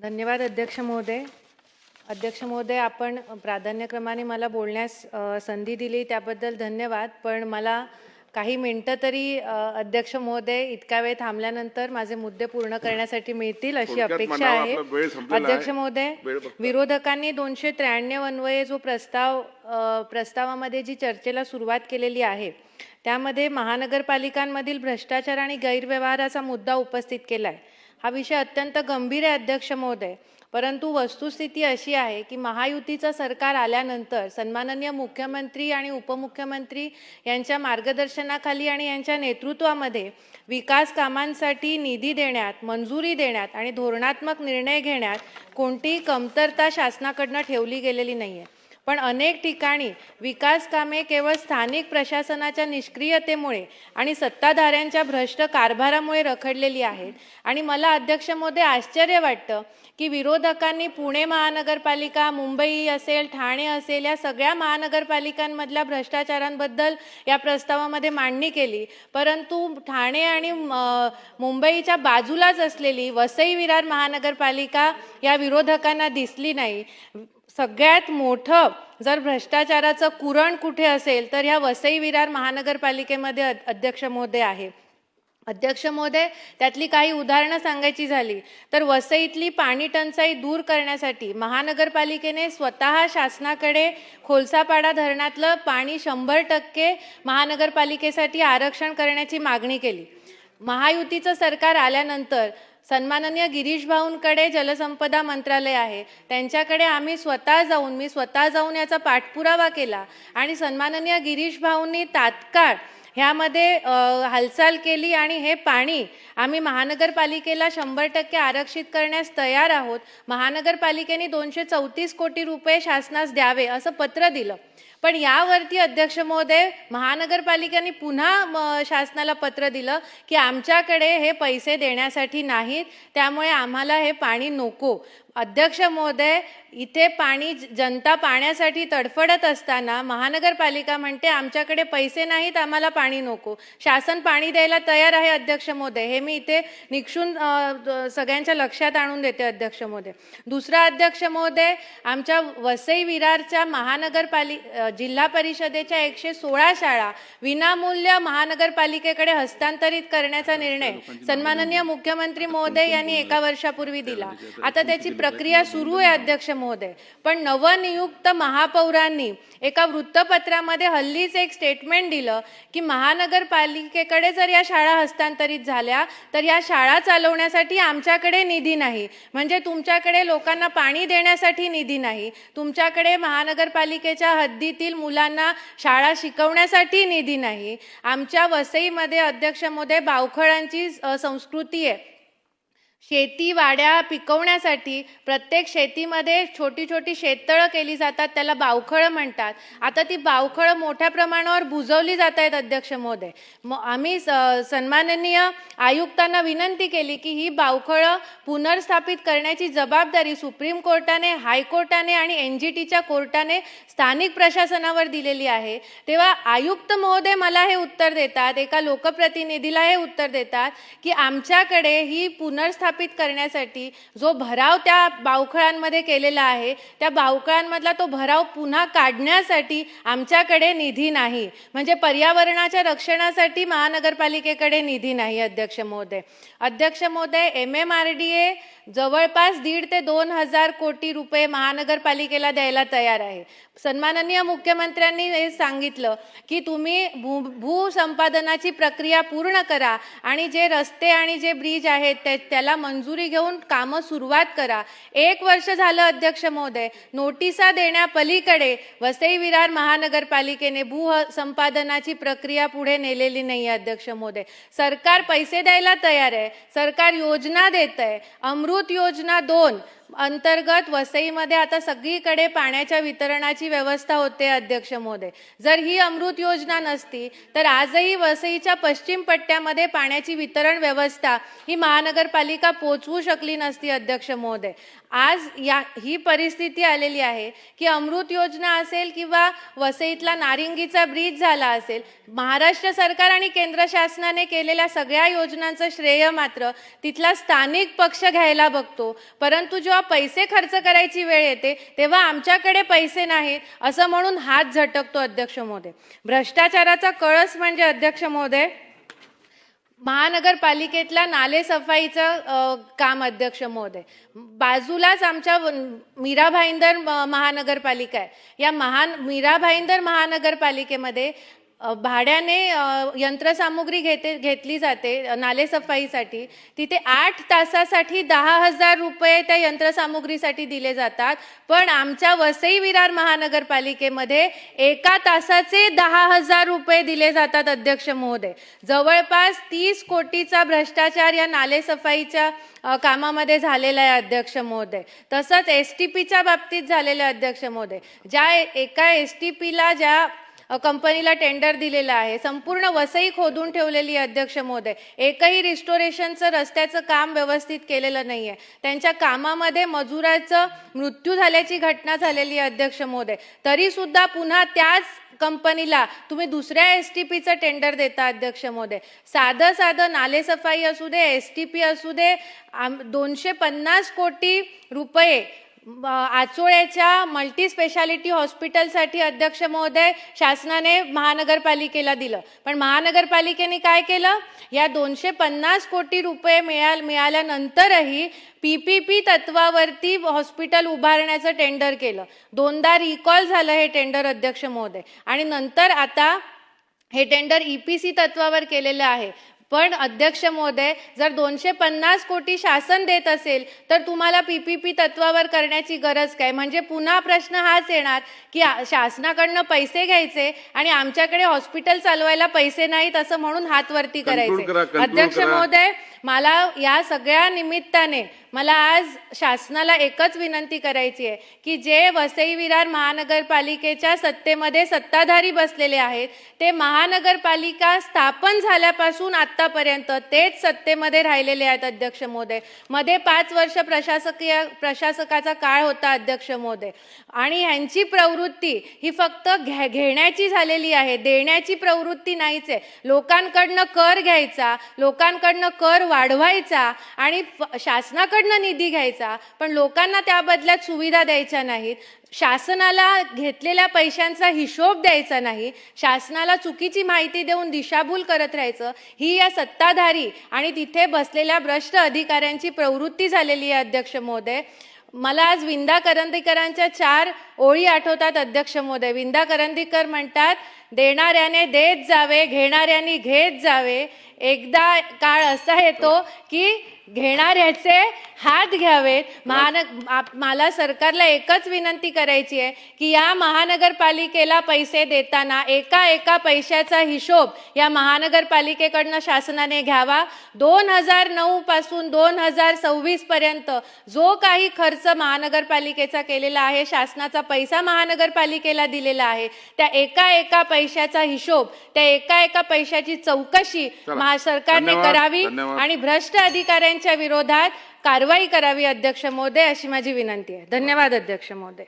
धन्यवाद अध्यक्ष महोदय. अध्यक्ष महोदय, आपण प्राधान्यक्रमाने मला बोलण्यास संधी दिली त्याबद्दल धन्यवाद. पण मला काही मिनिटं तरी अध्यक्ष महोदय इतका वेळ थांबल्यानंतर माझे मुद्दे पूर्ण करण्यासाठी मिळतील अशी अपेक्षा आहे. अध्यक्ष महोदय, विरोधकांनी 293 अन्वये जो प्रस्तावामध्ये जी चर्चेला सुरुवात केलेली आहे त्यामध्ये महानगरपालिकांमधील भ्रष्टाचार आणि गैरव्यवहाराचा मुद्दा उपस्थित केला आहे. हा विषय अत्यंत गंभीर आहे अध्यक्ष महोदय. परंतु वस्तुस्थिती अशी आहे की महायुतीचं सरकार आल्यानंतर सन्माननीय मुख्यमंत्री आणि उपमुख्यमंत्री यांच्या मार्गदर्शनाखाली आणि यांच्या नेतृत्वामध्ये विकास कामांसाठी निधी देण्यात, मंजुरी देण्यात आणि धोरणात्मक निर्णय घेण्यात कोणतीही कमतरता शासनाकडून ठेवली गेलेली नाहीये. पण अनेक ठिकाणी विकास कामे केवळ स्थानिक प्रशासनाच्या निष्क्रियतेमुळे आणि सत्ताधाऱ्यांच्या भ्रष्ट कारभारामुळे रखडलेली आहेत. आणि मला अध्यक्ष महोदय आश्चर्य वाटतं की विरोधकांनी पुणे महानगरपालिका, मुंबई असेल, ठाणे असेल या सगळ्या महानगरपालिकांमधल्या भ्रष्टाचारांबद्दल या प्रस्तावामध्ये मांडणी केली. परंतु ठाणे आणि मुंबईच्या बाजूलाच असलेली वसई विरार महानगरपालिका या विरोधकांना दिसली नाही. सगळ्यात मोठं जर भ्रष्टाचाराचं कुरण कुठे असेल तर ह्या वसई विरार महानगरपालिकेमध्ये अध्यक्ष महोदय आहे. अध्यक्ष महोदय, त्यातली काही उदाहरणं सांगायची झाली तर वसईतली पाणी टंचाई दूर करण्यासाठी महानगरपालिकेने स्वतः शासनाकडे खोलसापाडा धरणातलं पाणी 100% महानगरपालिकेसाठी आरक्षण करण्याची मागणी केली. महायुतीचं सरकार आल्यानंतर सन्माननीय गिरीश भाऊंकडे जलसंपदा मंत्रालय आहे, त्यांच्याकडे मी स्वतः जाऊन याचा पाठपुरावा केला आणि सन्माननीय गिरीश भाऊंनी तात्काळ ह्यामध्ये हालचाल केली आणि हे पाणी आम्ही महानगरपालिकेला 100% आरक्षित करण्यास तयार आहोत. महानगरपालिकेने 234 कोटी रुपये शासनास द्यावे असं पत्र दिलं. पण यावरती अध्यक्ष महोदय महानगरपालिकेने पुन्हा शासनाला पत्र दिलं की आमच्याकडे हे पैसे देण्यासाठी नाहीत, त्यामुळे आम्हाला हे पाणी नको. अध्यक्ष महोदय, इथे जनता पाण्यासाठी तडफडत असताना महानगरपालिका म्हणते आमच्याकडे पैसे नाहीत, आम्हाला पाणी नको. शासन पाणी द्यायला तयार आहे अध्यक्ष महोदय, हे मी इथे निक्षून सगळ्यांच्या लक्षात आणून देते अध्यक्ष महोदय. दुसरा अध्यक्ष महोदय, आमच्या वसई विरारच्या जिल्हा परिषदेच्या 116 शाळा विनामूल्य महानगरपालिकेकडे हस्तांतरित करण्याचा निर्णय सन्माननीय मुख्यमंत्री महोदय यांनी 1 वर्षापूर्वी दिला. आता त्याची प्रक्रिया सुरू आहे अध्यक्ष महोदय. पण नवनियुक्त महापौरांनी एका वृत्तपत्रामध्ये हल्लीच एक स्टेटमेंट दिलं की महानगरपालिकेकडे जर या शाळा हस्तांतरित झाल्या तर या शाळा चालवण्यासाठी आमच्याकडे निधी नाही. म्हणजे तुमच्याकडे लोकांना पाणी देण्यासाठी निधी नाही, तुमच्याकडे महानगरपालिकेच्या हद्दीतील मुलांना शाळा शिकवण्यासाठी निधी नाही. आमच्या वसईमध्ये अध्यक्ष महोदय बावखळांची संस्कृती आहे. शेती वाड्या पिकवण्यासाठी प्रत्येक शेतीमध्ये छोटी छोटी शेततळं केली जातात, त्याला बावखळं म्हणतात. आता ती बावखळं मोठ्या प्रमाणावर बुजवली जात आहेत अध्यक्ष महोदय. आम्ही सन्माननीय आयुक्तांना विनंती केली की ही बावखळं पुनर्स्थापित करण्याची जबाबदारी सुप्रीम कोर्टाने, हायकोर्टाने आणि NGTच्या कोर्टाने स्थानिक प्रशासनावर दिलेली आहे. तेव्हा आयुक्त महोदय मला हे उत्तर देतात, एका लोकप्रतिनिधीला हे उत्तर देतात की आमच्याकडे ही पुनर्स्थापित करण्यासाठी जो भराव त्या बावखळांमध्ये केलेला आहे त्या बावखळांमधला तो भराव पुन्हा काढण्यासाठी आमच्याकडे निधी नाही. म्हणजे पर्यावरणाच्या रक्षणासाठी महानगरपालिकेकडे निधी नाही अध्यक्ष महोदय. अध्यक्ष महोदय, MMRDA जवळपास 1,500 ते 2,000 कोटी रुपये महानगरपालिकेला द्यायला तयार आहे. सन्माननीय मुख्यमंत्र्यांनी हे सांगितलं की तुम्ही भूसंपादनाची प्रक्रिया पूर्ण करा आणि जे रस्ते आणि जे ब्रिज आहेत त्याला मंजुरी घेऊन कामं सुरुवात करा. 1 वर्ष झालं अध्यक्ष महोदय, नोटिसा देण्यापलीकडे वसई विरार महानगरपालिकेने भूसंपादनाची प्रक्रिया पुढे नेलेली नाही अध्यक्ष महोदय. सरकार पैसे द्यायला तयार आहे, सरकार योजना देत आहे. अमृत योजना 2 अंतर्गत वसईमध्ये आता सगळीकडे पाण्याच्या वितरणाची व्यवस्था होते अध्यक्ष महोदय. जर ही अमृत योजना नसती तर आजही वसईच्या पश्चिम पट्ट्यामध्ये पाण्याची वितरण व्यवस्था ही महानगरपालिका पोहोचवू शकली नसती अध्यक्ष महोदय. आज ही परिस्थिती आलेली आहे की अमृत योजना असेल किंवा वसईतला नारिंगीचा ब्रिज झाला असेल, महाराष्ट्र सरकार आणि केंद्र शासनाने केलेल्या सगळ्या योजनांचं श्रेय मात्र तिथला स्थानिक पक्ष घ्यायला बघतो. परंतु जो जेव्हा पैसे खर्च करायची वेळ येते तेव्हा आमच्याकडे पैसे नाहीत असं म्हणून हात झटकतो अध्यक्ष महोदय. भ्रष्टाचाराचा कळस म्हणजे अध्यक्ष महोदय महानगरपालिकेतल्या नाले सफाईचं काम अध्यक्ष महोदय. बाजूलाच आमच्या मीरा भाईंदर महानगरपालिका आहे. या मीरा भाईंदर महानगरपालिकेमध्ये भाड्याने यंत्रसामुग्री घेतली जाते नाले सफाईसाठी. तिथे 8 तासासाठी 10,000 रुपये त्या यंत्रसामुग्रीसाठी दिले जातात. पण आमच्या वसई विरार महानगरपालिकेमध्ये 1 तासाचे 10,000 रुपये दिले जातात अध्यक्ष महोदय. जवळपास 30 कोटीचा भ्रष्टाचार या नाले सफाईच्या कामामध्ये झालेला आहे अध्यक्ष महोदय. तसंच STPच्या बाबतीत झालेलं आहे अध्यक्ष महोदय. ज्या एका STPला ज्या कंपनीला टेंडर दिलेलं आहे संपूर्ण वसई खोदून ठेवलेली अध्यक्ष महोदय. एकही रिस्टोरेशनचं रस्त्याचं काम व्यवस्थित केलेलं नाहीये. त्यांच्या कामामध्ये मजुराचा मृत्यू झाल्याची घटना झालेली आहे अध्यक्ष महोदय. तरी सुद्धा पुन्हा त्याच कंपनीला तुम्ही दुसऱ्या STPचं टेंडर देता अध्यक्ष महोदय. साधं नाले सफाई असू दे STP असू दे 250 कोटी रुपये आचोळ्याच्या मल्टी स्पेशालिटी हॉस्पिटलसाठी अध्यक्ष महोदय शासनाने महानगरपालिकेला दिलं. पण महानगरपालिकेने काय केलं, या 250 कोटी रुपये मिळाल्यानंतरही PPP तत्वावरती हॉस्पिटल उभारण्याचं टेंडर केलं. 2दा रिकॉल झालं हे टेंडर अध्यक्ष महोदय. आणि नंतर आता हे टेंडर EPC तत्वावर केलेलं आहे. पण अध्यक्ष महोदय जर 250 कोटी शासन देत असेल तर तुम्हाला PPP तत्वावर करण्याची गरज काय? म्हणजे पुन्हा प्रश्न हाच येणार की शासनाकडनं पैसे घ्यायचे आणि आमच्याकडे हॉस्पिटल चालवायला पैसे नाहीत असं म्हणून हात वरती करायचे. अध्यक्ष महोदय मला या सगळ्या निमित्ताने मला आज शासनाला एकच विनंती करायची आहे की जे वसई विरार महानगरपालिकेच्या सत्तेमध्ये सत्ताधारी बसलेले आहेत ते महानगरपालिका स्थापन झाल्यापासून आतापर्यंत तेच सत्तेमध्ये राहिलेले आहेत अध्यक्ष महोदय. मध्ये 5 वर्ष प्रशासकाचा काळ होता अध्यक्ष महोदय. आणि ह्यांची प्रवृत्ती ही फक्त घेण्याची झालेली आहे, देण्याची प्रवृत्ती नाहीच आहे. लोकांकडनं कर घ्यायचा, लोकांकडनं कर वाढवायचा आणि शासनाकडनं निधी घ्यायचा, पण लोकांना त्या बदल्यात सुविधा द्यायच्या नाहीत. शासनाला घेतलेल्या पैशांचा हिशोब द्यायचा नाही, शासनाला चुकीची माहिती देऊन दिशाभूल करत राहायचं, ही या सत्ताधारी आणि तिथे बसलेल्या भ्रष्ट अधिकाऱ्यांची प्रवृत्ती झालेली आहे अध्यक्ष महोदय. मला आज विंदा करंदीकरांच्या 4 ओळी आठवतात अध्यक्ष महोदय. विंदा करंदीकर म्हणतात, देणाऱ्याने देत जावे, घेणाऱ्याने घेत जावे. एकदा काळ असा येतो की घेणाऱ्याचे हात घ्यावेत. मला सरकारला एकच विनंती करायची आहे की या महानगरपालिकेला पैसे देताना एका पैशाचा हिशोब या महानगरपालिकेकडनं शासनाने घ्यावा. 2009 पासून 2026 पर्यंत जो काही खर्च महानगरपालिकेचा केलेला आहे, शासनाचा पैसा महानगरपालिकेला दिलेला आहे, त्या एका पैशाचा हिशोब, त्या एका पैशाची चौकशी सरकारने करावी आणि भ्रष्ट अधिकाऱ्यांच्या विरोधात कारवाई करावी अध्यक्ष महोदय, अशी माझी विनंती आहे. धन्यवाद अध्यक्ष महोदय.